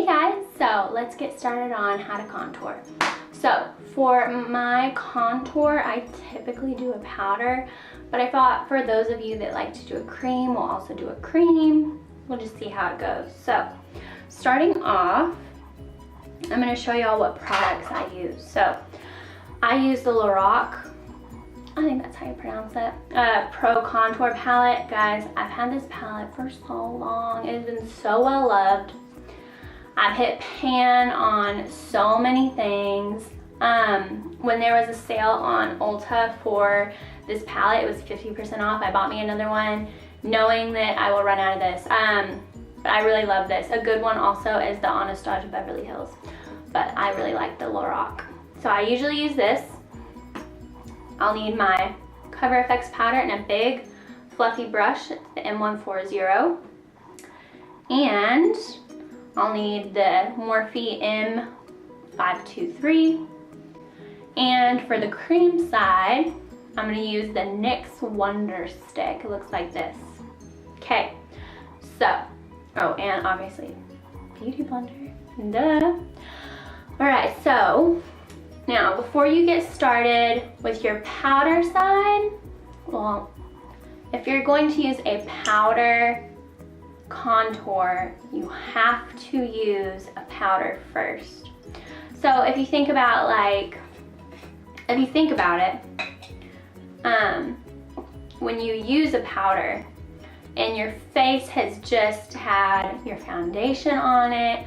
Hey guys, so let's get started on how to contour. So for my contour, I typically do a powder, but I thought for those of you that like to do a cream, we'll also do a cream. We'll just see how it goes. So starting off, I'm going to show y'all what products I use. So I use the Lorac, I think that's how you pronounce it, Pro Contour Palette. Guys, I've had this palette for so long. It has been so well loved. I've hit pan on so many things. When there was a sale on Ulta for this palette, it was 50% off. I bought me another one knowing that I will run out of this. But I really love this. A good one also is the Anastasia Beverly Hills, but I really like the Lorac. So I usually use this. I'll need my Cover FX powder in a big fluffy brush, the M140. And I'll need the Morphe M523. And for the cream side, I'm gonna use the NYX Wonder Stick. It looks like this. Okay, so, oh, and obviously, Beauty Blender, duh. All right, so, now before you get started with your powder side, well, if you're going to use a powder contour, you have to use a powder first. So if you think about it, when you use a powder and your face has just had your foundation on it,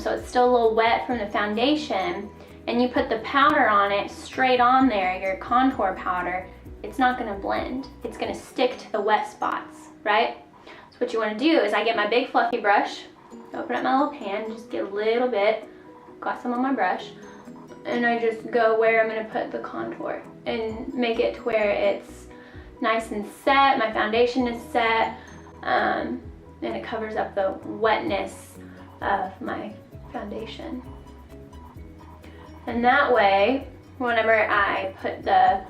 so it's still a little wet from the foundation, and you put the powder on it straight on there, your contour powder, it's not gonna blend. It's gonna stick to the wet spots, right? So what you wanna do is I get my big fluffy brush, open up my little pan, just get a little bit, got some on my brush, and I just go where I'm gonna put the contour and make it to where it's nice and set, my foundation is set, and it covers up the wetness of my foundation. And that way, whenever I put the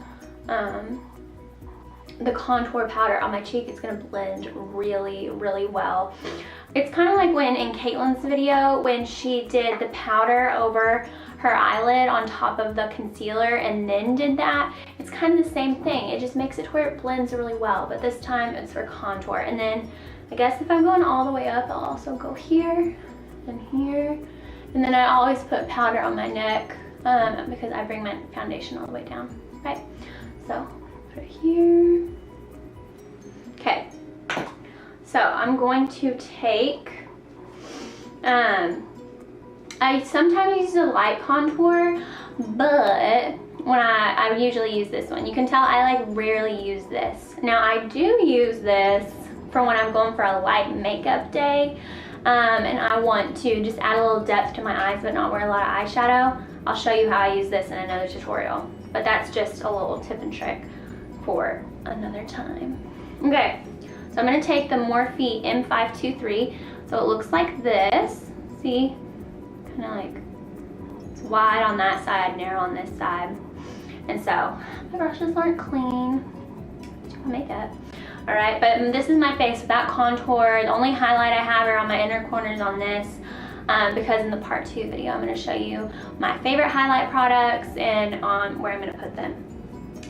contour powder on my cheek, it's gonna blend really, really well. It's kind of like when in Caitlin's video, when she did the powder over her eyelid on top of the concealer and then did that, it's kind of the same thing. It just makes it to where it blends really well, but this time it's for contour. And then I guess if I'm going all the way up, I'll also go here and here. And then I always put powder on my neck because I bring my foundation all the way down, right? So put it here. Okay, so I'm going to take, I sometimes use a light contour, but when I usually use this one. You can tell I like rarely use this. Now I do use this for when I'm going for a light makeup day, and I want to just add a little depth to my eyes but not wear a lot of eyeshadow. I'll show you how I use this in another tutorial, but that's just a little tip and trick for another time. Okay, so I'm gonna take the Morphe M523. So it looks like this. See, kind of like it's wide on that side, narrow on this side. And so my brushes aren't clean. Do my makeup. All right, but this is my face without contour. The only highlight I have are on my inner corners on this. Because in the part 2 video, I'm going to show you my favorite highlight products and on where I'm going to put them.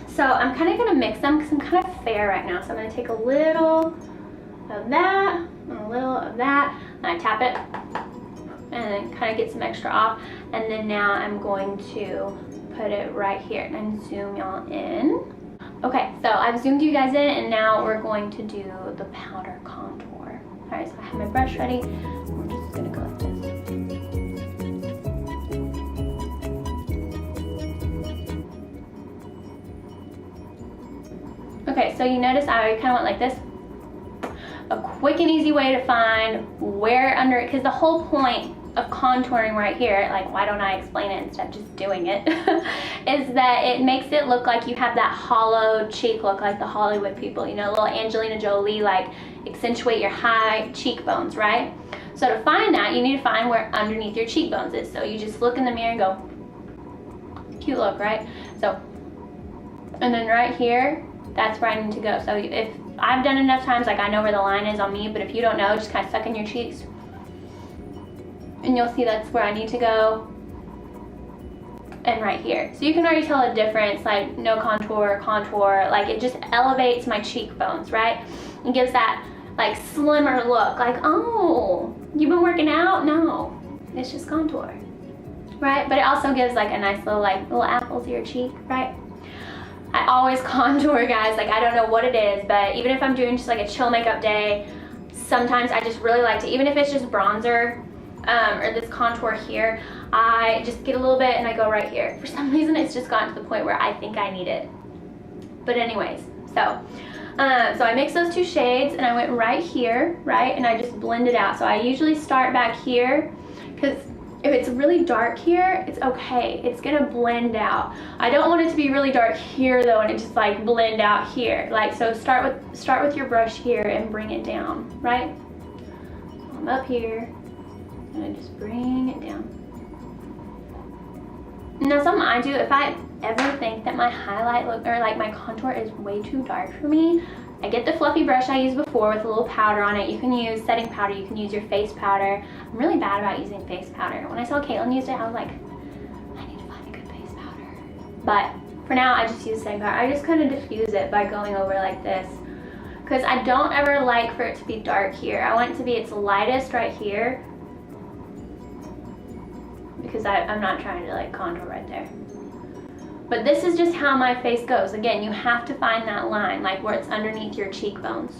So I'm kind of going to mix them because I'm kind of fair right now. So I'm going to take a little of that and a little of that, and I tap it and then kind of get some extra off. And then now I'm going to put it right here and zoom y'all in. Okay, so I've zoomed you guys in, and now we're going to do the powder contour. All right, so I have my brush ready. We're just going to go like this. Okay, so you notice I kind of went like this. A quick and easy way to find where under it, because the whole point of contouring right here, like why don't I explain it instead of just doing it, is that it makes it look like you have that hollow cheek look like the Hollywood people, you know, little Angelina Jolie, like accentuate your high cheekbones, right? So to find that, you need to find where underneath your cheekbones is. So you just look in the mirror and go, cute look, right? So, and then right here, that's where I need to go. So if I've done enough times, like I know where the line is on me, but if you don't know, just kind of suck in your cheeks. and you'll see that's where I need to go, and right here. So you can already tell a difference, like no contour, contour, like it just elevates my cheekbones, right? It gives that like slimmer look, like, oh, you've been working out? No, it's just contour, right? But it also gives like a nice little apple to your cheek, right? I always contour, guys. Like, I don't know what it is, but even if I'm doing just like a chill makeup day, sometimes I just really like to, even if it's just bronzer or this contour here, I just get a little bit and I go right here. For some reason, it's just gotten to the point where I think I need it. But anyways, so I mixed those two shades and I went right here, right? And I just blend it out. So I usually start back here, because if it's really dark here, it's okay. It's gonna blend out. I don't want it to be really dark here though, and it just like blend out here. Like, so start with your brush here and bring it down, right? So I'm up here and I just bring it down. Now, something I do, if I ever think that my highlight look or like my contour is way too dark for me, I get the fluffy brush I used before with a little powder on it. You can use setting powder, you can use your face powder. I'm really bad about using face powder. When I saw Caitlin used it, I was like, I need to find a good face powder. But for now, I just use setting powder. I just kind of diffuse it by going over like this, because I don't ever like for it to be dark here. I want it to be its lightest right here, because I'm not trying to like contour right there. But this is just how my face goes. Again, you have to find that line, like where it's underneath your cheekbones.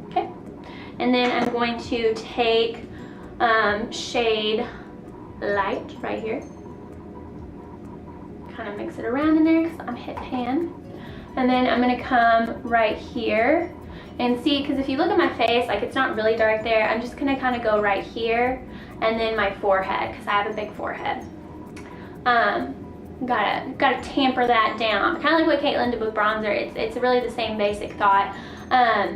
Okay, and then I'm going to take shade Light right here. Kind of mix it around in there because I'm hit pan. And then I'm gonna come right here and see, because if you look at my face, like it's not really dark there. I'm just gonna kind of go right here, and then my forehead, because I have a big forehead. Gotta tamper that down. Kind of like what Caitlin did with bronzer. It's really the same basic thought.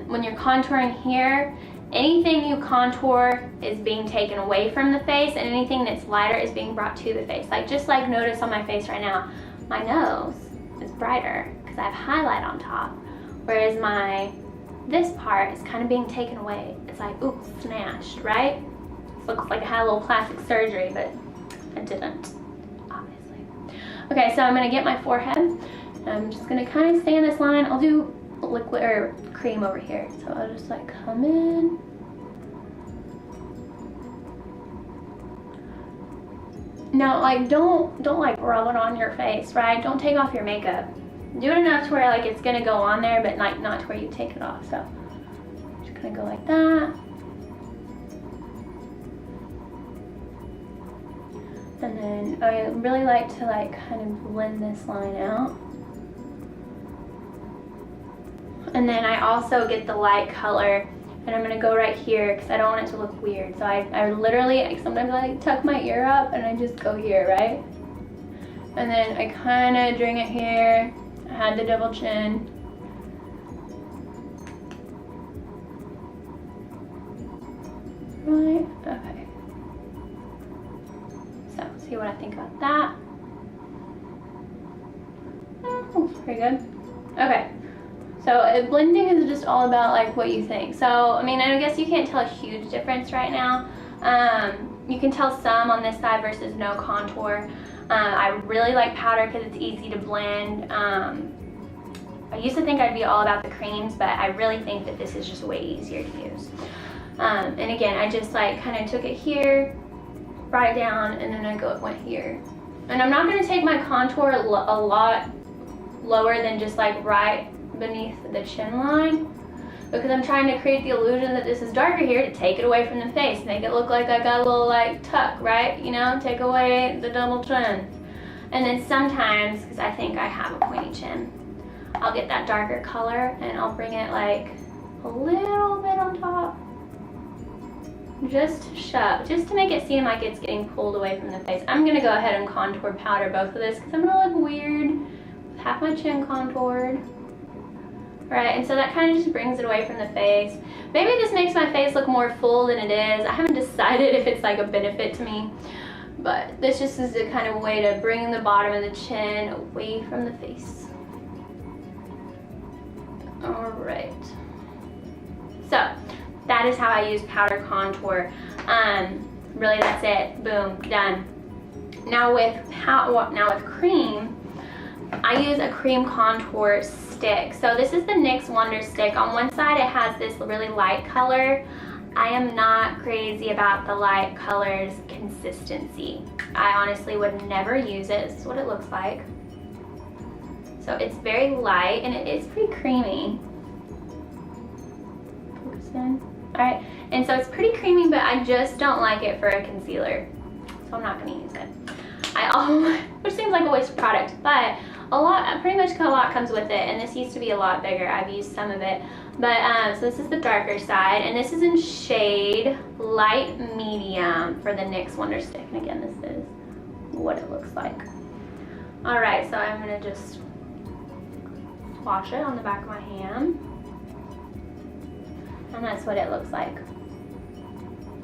When you're contouring here, anything you contour is being taken away from the face, and anything that's lighter is being brought to the face. Like, just like notice on my face right now, my nose is brighter because I have highlight on top, whereas this part is kind of being taken away. It's like, oops, snatched, right? This looks like I had a little plastic surgery, but I didn't, obviously. Okay, so I'm gonna get my forehead. I'm just gonna kind of stay in this line. I'll do liquid or cream over here. So I'll just like come in. Now, like, don't like rub it on your face, right? Don't take off your makeup. Do it enough to where like it's gonna go on there, but like not to where you take it off. So just gonna go like that. And then I really like to like kind of blend this line out. And then I also get the light color, and I'm gonna go right here because I don't want it to look weird. So I literally, like, sometimes I like tuck my ear up and I just go here, right? And then I kind of bring it here. I had the double chin. Right, okay. So, see what I think about that. Looks pretty good. Okay, so blending is just all about like what you think. So, I mean, I guess you can't tell a huge difference right now. You can tell some on this side versus no contour. I really like powder because it's easy to blend. I used to think I'd be all about the creams, but I really think that this is just way easier to use. And again, I just like kind of took it here, brought it down, and then went here. And I'm not going to take my contour a lot lower than just like right beneath the chin line, because I'm trying to create the illusion that this is darker here to take it away from the face, make it look like I got a little like tuck, right? You know, take away the double chin. And then sometimes, because I think I have a pointy chin, I'll get that darker color and I'll bring it like a little bit on top. Just to make it seem like it's getting pulled away from the face. I'm gonna go ahead and contour powder both of this because I'm gonna look weird with half my chin contoured. Right, and so that kind of just brings it away from the face. Maybe this makes my face look more full than it is. I haven't decided if it's like a benefit to me, but this just is a kind of way to bring the bottom of the chin away from the face. All right. So that is how I use powder contour. Really, that's it. Boom, done. Now with cream, I use a cream contour stick. So this is the NYX Wonder Stick. On one side it has this really light color. I am not crazy about the light colors consistency. I honestly would never use it. This is what it looks like. So it's very light and it is pretty creamy. Focus in. Alright, and so it's pretty creamy, but I just don't like it for a concealer. So I'm not gonna use it. Which seems like a waste of product, but pretty much a lot comes with it, and this used to be a lot bigger. I've used some of it, but so this is the darker side, and this is in shade light medium for the NYX Wonder Stick, and again, this is what it looks like. All right, so I'm gonna just swatch it on the back of my hand, and that's what it looks like.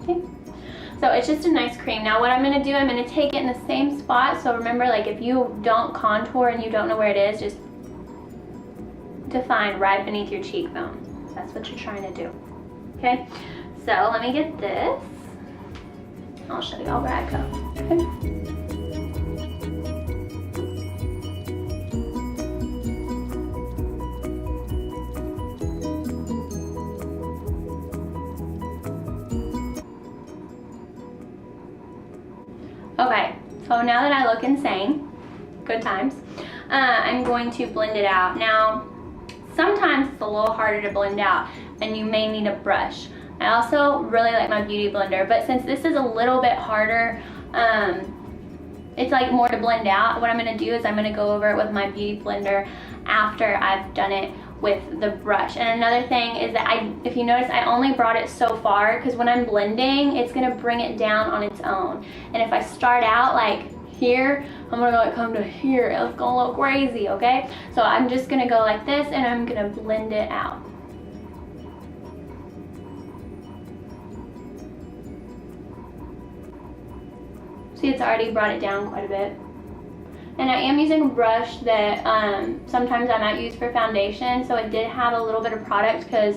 Okay. So it's just a nice cream. Now what I'm gonna do, I'm gonna take it in the same spot. So remember, like if you don't contour and you don't know where it is, just define right beneath your cheekbone. That's what you're trying to do, okay? So let me get this. I'll show you all where I go, okay? Okay, so now that I look insane, good times, I'm going to blend it out. Now, sometimes it's a little harder to blend out and you may need a brush. I also really like my beauty blender, but since this is a little bit harder, it's like more to blend out. What I'm gonna do is I'm gonna go over it with my beauty blender after I've done it with the brush. And another thing is that if you notice, I only brought it so far because when I'm blending, it's gonna bring it down on its own. And if I start out like here, I'm gonna like come to here. It's gonna look crazy, okay? So I'm just gonna go like this and I'm gonna blend it out. See, it's already brought it down quite a bit. And I am using a brush that sometimes I might use for foundation, so it did have a little bit of product because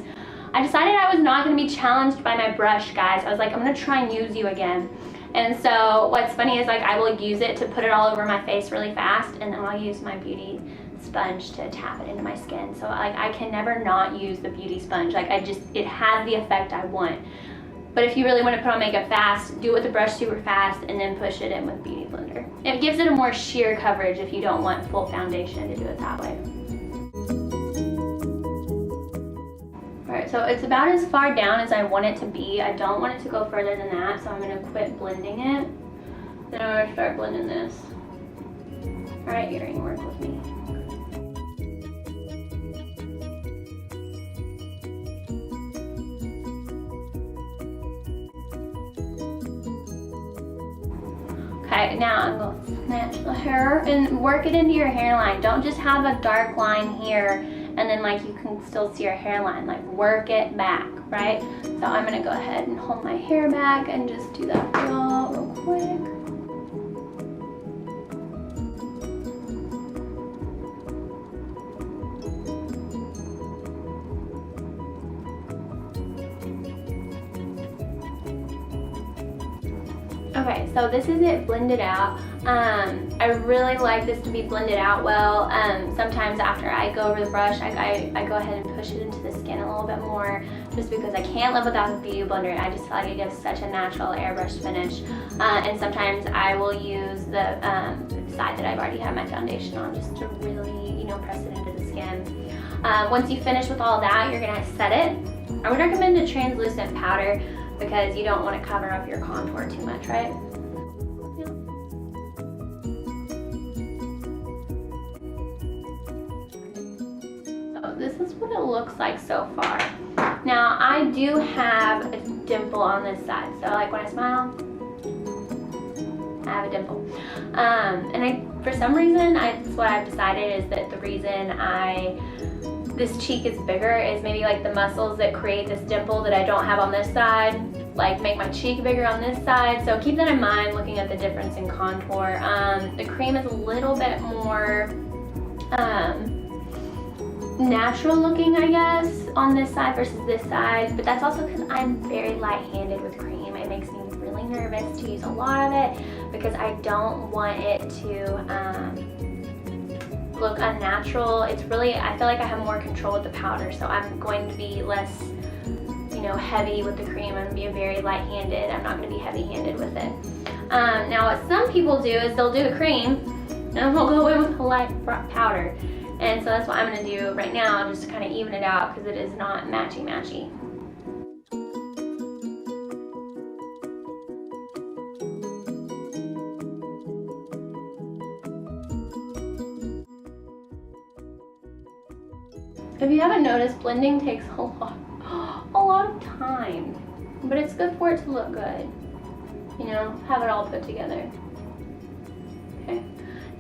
I decided I was not going to be challenged by my brush, guys. I was like, I'm going to try and use you again. And so what's funny is like I will use it to put it all over my face really fast, and then I'll use my beauty sponge to tap it into my skin. So like I can never not use the beauty sponge. Like it has the effect I want. But if you really want to put on makeup fast, do it with the brush super fast and then push it in with Beauty Blender. It gives it a more sheer coverage if you don't want full foundation to do it that way. Alright, so it's about as far down as I want it to be. I don't want it to go further than that, so I'm going to quit blending it. Then I'm going to start blending this. Alright, you're going to work with me. Okay, now I'm going to snatch the hair and work it into your hairline. Don't just have a dark line here and then like you can still see your hairline. Like work it back, right? So I'm going to go ahead and hold my hair back and just do that for y'all real quick. Okay, so this is it blended out. I really like this to be blended out well. Sometimes after I go over the brush, I go ahead and push it into the skin a little bit more just because I can't live without the Beauty Blender. I just feel like it gives such a natural airbrush finish. And sometimes I will use the side that I've already had my foundation on just to really, you know, press it into the skin. Once you finish with all that, you're gonna set it. I would recommend a translucent powder because you don't want to cover up your contour too much, right? Yeah. So this is what it looks like so far. Now I do have a dimple on this side, so like when I smile, I have a dimple. And for some reason, that's what I've decided is that the reason this cheek is bigger is maybe like the muscles that create this dimple that I don't have on this side, like make my cheek bigger on this side. So keep that in mind looking at the difference in contour. The cream is a little bit more natural looking, I guess, on this side versus this side, but that's also because I'm very light-handed with cream. It makes me really nervous to use a lot of it because I don't want it to look unnatural. It's really, I feel like I have more control with the powder, so I'm going to be less, you know, heavy with the cream. I'm going to be very light-handed. I'm not going to be heavy-handed with it. Now what some people do is they'll do a cream and they'll go in with a light powder. And so that's what I'm going to do right now, just to kind of even it out because it is not matchy-matchy. If you haven't noticed, blending takes a lot of time, but it's good for it to look good. You know, have it all put together. Okay.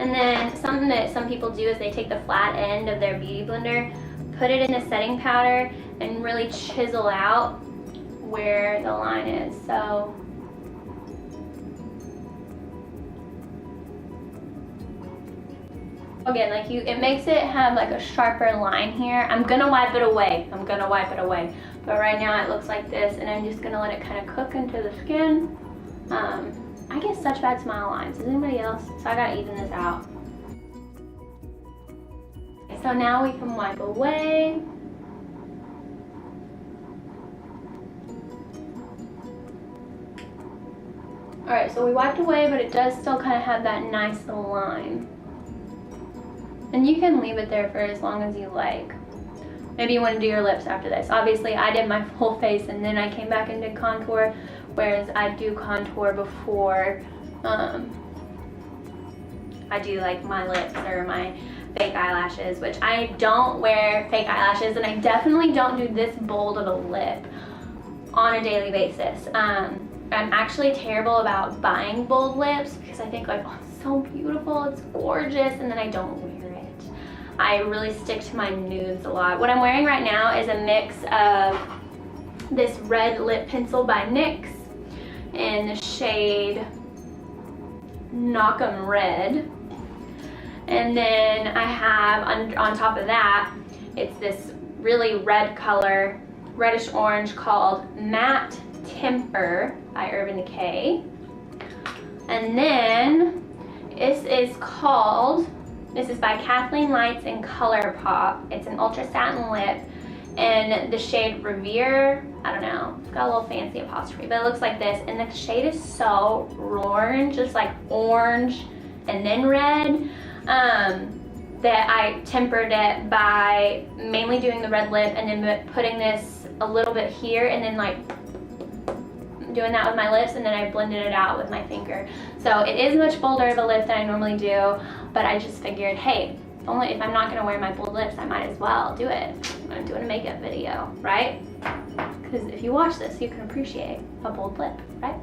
And then something that some people do is they take the flat end of their beauty blender, put it in the setting powder, and really chisel out where the line is. So again, like it makes it have like a sharper line here. I'm gonna wipe it away. But right now it looks like this, and I'm just gonna let it kind of cook into the skin. I get such bad smile lines. Does anybody else? So I gotta even this out. So now we can wipe away. Alright, so we wiped away, but it does still kind of have that nice line. And you can leave it there for as long as you like. Maybe you want to do your lips after this. Obviously, I did my full face and then I came back and did contour, whereas I do contour before I do like my lips or my fake eyelashes, which I don't wear fake eyelashes, and I definitely don't do this bold of a lip on a daily basis. I'm actually terrible about buying bold lips because I think like, oh, it's so beautiful, it's gorgeous, and then I don't wear it. I really stick to my nudes a lot. What I'm wearing right now is a mix of this red lip pencil by NYX in the shade Knock 'em Red. And then I have on top of that, it's this really red color, reddish orange, called Matte Temper by Urban Decay. And then this is by Kathleen Lights in ColourPop. It's an ultra satin lip in the shade Revere. I don't know, it's got a little fancy apostrophe, but it looks like this. And the shade is so orange, just like orange and then red, that I tempered it by mainly doing the red lip and then putting this a little bit here and then like doing that with my lips, and then I blended it out with my finger. So it is much bolder of a lip than I normally do, but I just figured, hey, only if I'm not gonna wear my bold lips, I might as well do it. I'm doing a makeup video, right? Because if you watch this, you can appreciate a bold lip, right?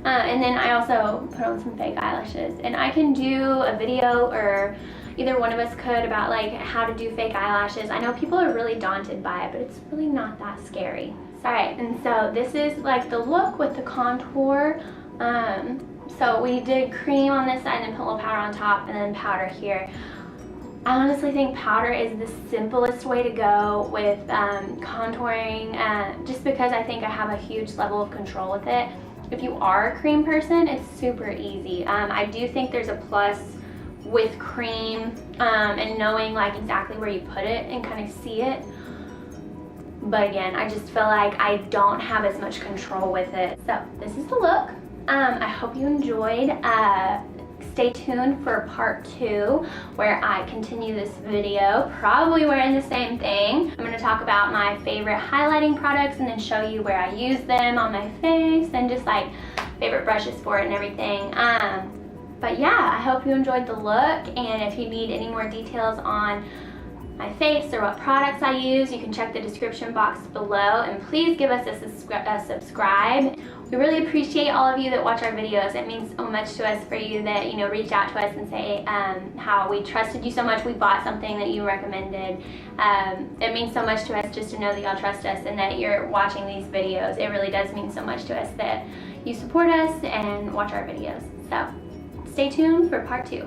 And then I also put on some fake eyelashes, and I can do a video, or either one of us could, about like how to do fake eyelashes. I know people are really daunted by it, but it's really not that scary. Alright, and so this is like the look with the contour. So we did cream on this side and then put a little powder on top and then powder here. I honestly think powder is the simplest way to go with contouring, just because I think I have a huge level of control with it. If you are a cream person, it's super easy. I do think there's a plus with cream and knowing like exactly where you put it and kind of see it. But again, I just feel like I don't have as much control with it. So this is the look. I hope you enjoyed. Stay tuned for part 2 where I continue this video, probably wearing the same thing. I'm going to talk about my favorite highlighting products and then show you where I use them on my face and just like favorite brushes for it and everything. But yeah, I hope you enjoyed the look, and if you need any more details on my face or what products I use, you can check the description box below, and please give us a subscribe. We really appreciate all of you that watch our videos. It means so much to us for you that, you know, reach out to us and say how we trusted you so much. We bought something that you recommended. It means so much to us just to know that y'all trust us and that you're watching these videos. It really does mean so much to us that you support us and watch our videos. So stay tuned for part 2.